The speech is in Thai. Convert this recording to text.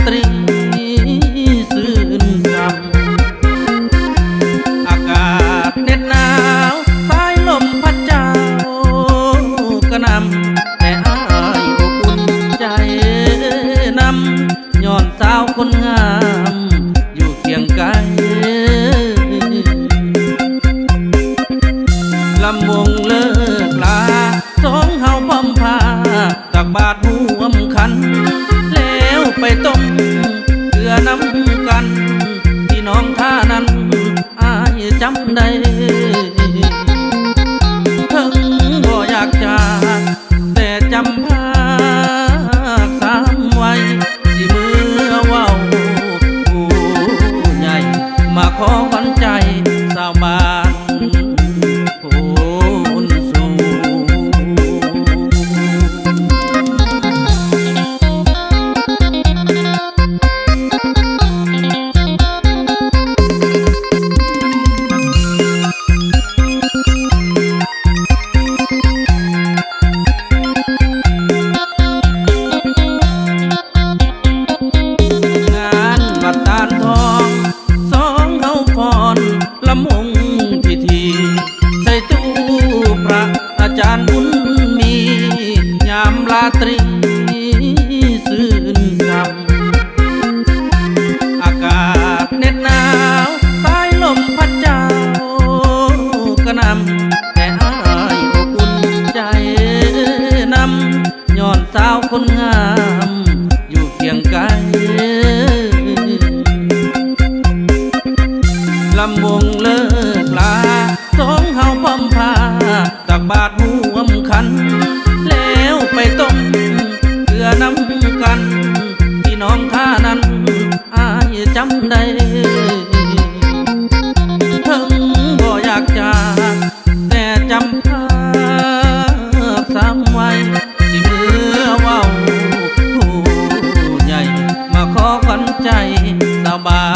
ตรีซื่นซ้ำอากาศเหน็บหนาวสายลมพัดเจ้ากระหน่ำแต่อ้ายอบอุ่นใจนำย้อนสาวคนงามอยู่เคียงไกลลำวงเลิกลาสองเฮาพร้อมพาตักบาตรร่วมขันแล้วไปต้มเกลือน้ำกันที่น้องท่านั้นอายจำได้ถึงบ่อยากจากแต่จำภาคสามไว้ที่มือเว้าผู้ใหญ่มาขอขวัญใจสาวบ้านลำวงพิธีใส่ตู้พระอาจารย์บุญมียามราตรีซื่นซ้ำอากาศเหน็บหนาวสายลมพัดเจ้ากระหน่ำแต่อ้ายอบอุ่นใจนำย้อนสาวคนงามอยู่เคียงไกลลำวงเลิกลาสองเฮาพร้อมพาตักบาตรร่วมขันแล้วไปต้มเกลือน้ำกันที่น้องท่านั้นอายจำได้ถึงบ่อยากจากแต่จำภาพซ้ำไว้ที่มือเว้าผู้ใหญ่มาขอขวัญใจสาวบ้าน